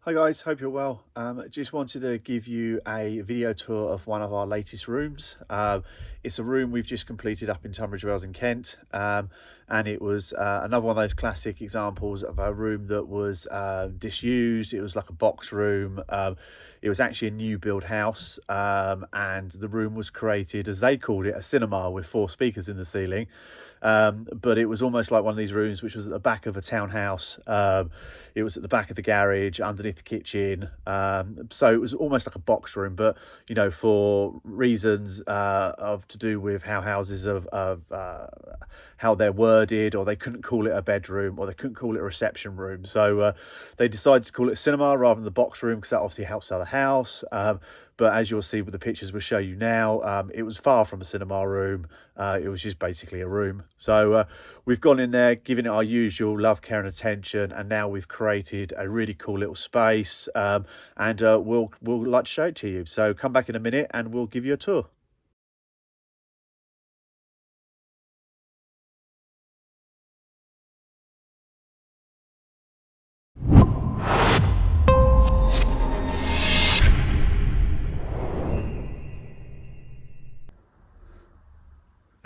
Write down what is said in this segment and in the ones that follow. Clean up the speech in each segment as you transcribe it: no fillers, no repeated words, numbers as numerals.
Hi guys, hope you're well. Just wanted to give you a video tour of one of our latest rooms. It's a room we've just completed up in Tunbridge Wells in Kent, and it was another one of those classic examples of a room that was disused. It was like a box room. It was actually a new build house, and the room was created, as they called it, a cinema with 4 speakers in the ceiling. But it was almost like one of these rooms which was at the back of a townhouse. It was at the back of the garage, underneath the kitchen. So it was almost like a box room, but for reasons to do with how houses how they're worded, or they couldn't call it a bedroom, or they couldn't call it a reception room. So they decided to call it a cinema rather than the box room, because that obviously helps sell the house. But as you'll see with the pictures we'll show you now, it was far from a cinema room. It was just basically a room. So we've gone in there, given it our usual love, care and attention, and now we've created a really cool little space, and we'll like to show it to you. So come back in a minute and we'll give you a tour.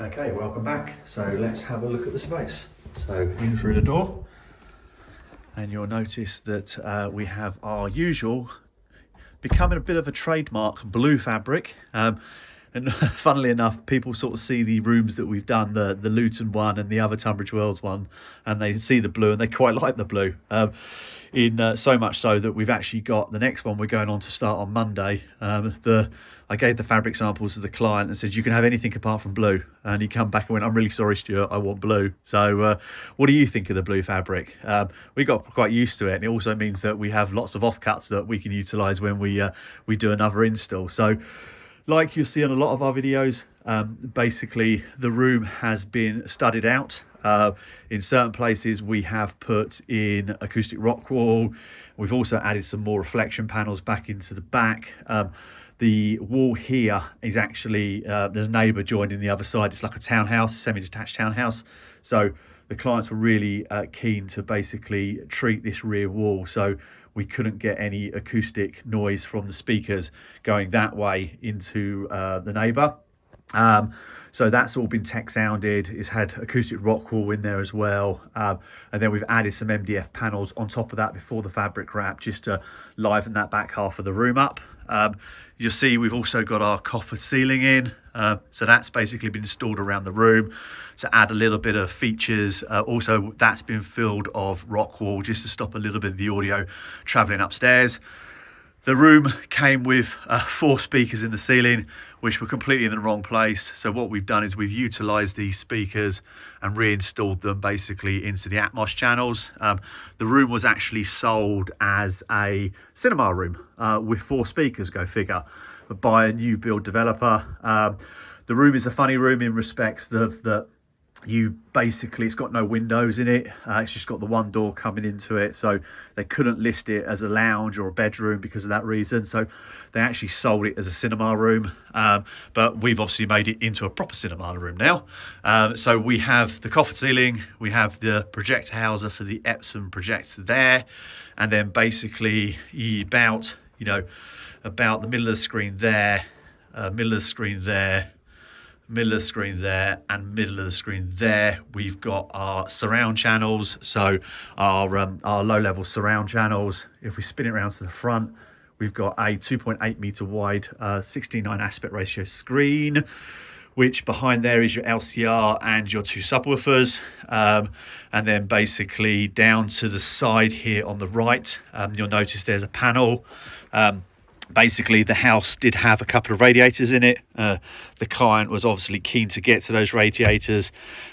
Okay, welcome back. So let's have a look at the space. So in through the door, and you'll notice that we have our usual, becoming a bit of a trademark, blue fabric. And funnily enough, people sort of see the rooms that we've done, the Luton one and the other Tunbridge Wells one, and they see the blue and they quite like the blue. So much so that we've actually got the next one we're going on to start on Monday. I gave the fabric samples to the client and said, you can have anything apart from blue. And he come back and went, I'm really sorry, Stuart, I want blue. So what do you think of the blue fabric? We got quite used to it, and it also means that we have lots of offcuts that we can utilise when we do another install. So like you'll see on a lot of our videos, basically the room has been studied out. In certain places we have put in acoustic rock wall. We've also added some more reflection panels back into the back. The wall here is actually, there's a neighbour joining the other side. It's like a townhouse, semi-detached townhouse. So the clients were really keen to basically treat this rear wall, so we couldn't get any acoustic noise from the speakers going that way into the neighbour. So that's all been tech sounded. It's had acoustic rock wall in there as well, and then we've added some MDF panels on top of that before the fabric wrap, just to liven that back half of the room up. You'll see we've also got our coffered ceiling in, so that's basically been installed around the room to add a little bit of features. Also, that's been filled of rock wall just to stop a little bit of the audio travelling upstairs. The room came with 4 speakers in the ceiling, which were completely in the wrong place. So what we've done is we've utilised these speakers and reinstalled them basically into the Atmos channels. The room was actually sold as a cinema room with 4 speakers, go figure, by a new build developer. The room is a funny room in respects that it's got no windows in it. It's just got the one door coming into it, so they couldn't list it as a lounge or a bedroom because of that reason. So they actually sold it as a cinema room, but we've obviously made it into a proper cinema room now. So we have the coffered ceiling, we have the projector houser for the Epson projector there, and then basically about the middle of the screen there, middle of the screen there, middle of the screen there, and middle of the screen there, we've got our surround channels. So our low level surround channels. If we spin it around to the front, we've got a 2.8 metre wide 16:9 aspect ratio screen, which behind there is your LCR and your 2 subwoofers. And then basically down to the side here on the right, you'll notice there's a panel. Basically, the house did have a couple of radiators in it. The client was obviously keen to get to those radiators,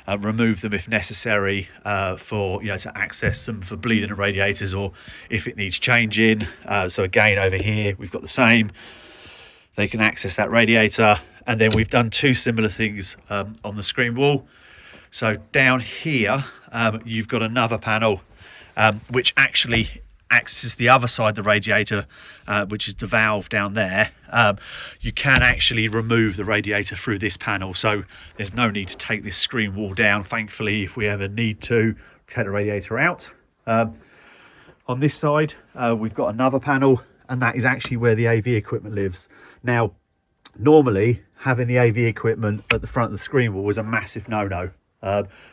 remove them if necessary, to access them for bleeding radiators, or if it needs changing. So again, over here we've got the same. They can access that radiator, and then we've done 2 similar things on the screen wall. So down here, you've got another panel, which actually accesses the other side of the radiator, which is the valve down there. You can actually remove the radiator through this panel, so there's no need to take this screen wall down. Thankfully, if we ever need to take the radiator out. On this side, we've got another panel, and that is actually where the AV equipment lives. Now, normally having the AV equipment at the front of the screen wall was a massive no-no,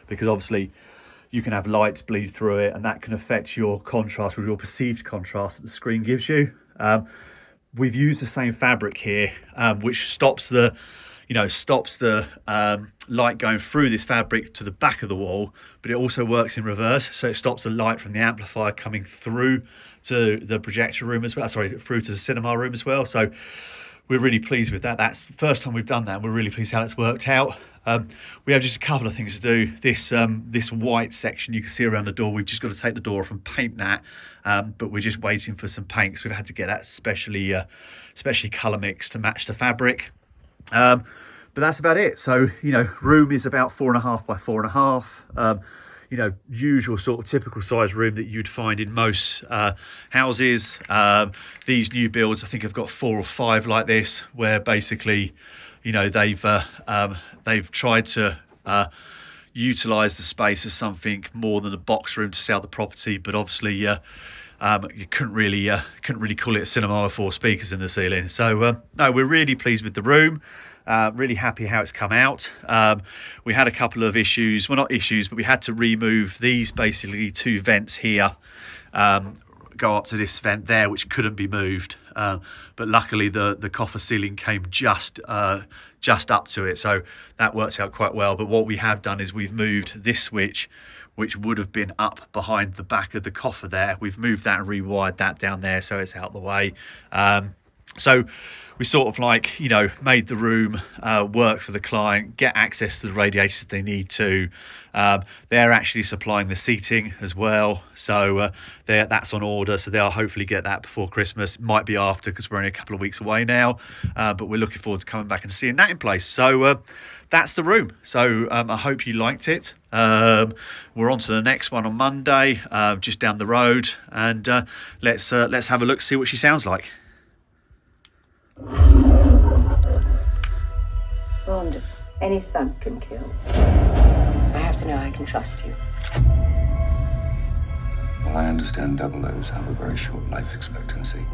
because obviously you can have lights bleed through it, and that can affect your contrast, or your perceived contrast that the screen gives you. We've used the same fabric here, which stops the light going through this fabric to the back of the wall, but it also works in reverse, so it stops the light from the amplifier coming through to the projector room as well, through to the cinema room as well. So we're really pleased with that. That's the first time we've done that, and we're really pleased how it's worked out. We have just a couple of things to do. This white section you can see around the door, we've just got to take the door off and paint that, but we're just waiting for some paint because we've had to get that specially colour mixed to match the fabric. But that's about it. So, room is about 4.5 by 4.5. Usual sort of typical size room that you'd find in most houses. These new builds, I think, have got 4 or 5 like this, where basically, they've tried to utilise the space as something more than a box room to sell the property. But obviously, you couldn't really call it a cinema with 4 speakers in the ceiling. So no, we're really pleased with the room. Really happy how it's come out. We had a couple of issues, well, not issues, but we had to remove these basically 2 vents here, go up to this vent there, which couldn't be moved, but luckily the coffer ceiling came just up to it, so that worked out quite well. But what we have done is we've moved this switch, which would have been up behind the back of the coffer there. We've moved that and rewired that down there, so it's out the way. So we sort of made the room work for the client, get access to the radiators they need to. They're actually supplying the seating as well, so that's on order, so they'll hopefully get that before Christmas. Might be after, because we're only a couple of weeks away now, but we're looking forward to coming back and seeing that in place. So that's the room. So I hope you liked it. We're on to the next one on Monday, just down the road, and let's have a look, see what she sounds like. Bond, any thug can kill. I have to know I can trust you. Well, I understand double O's have a very short life expectancy.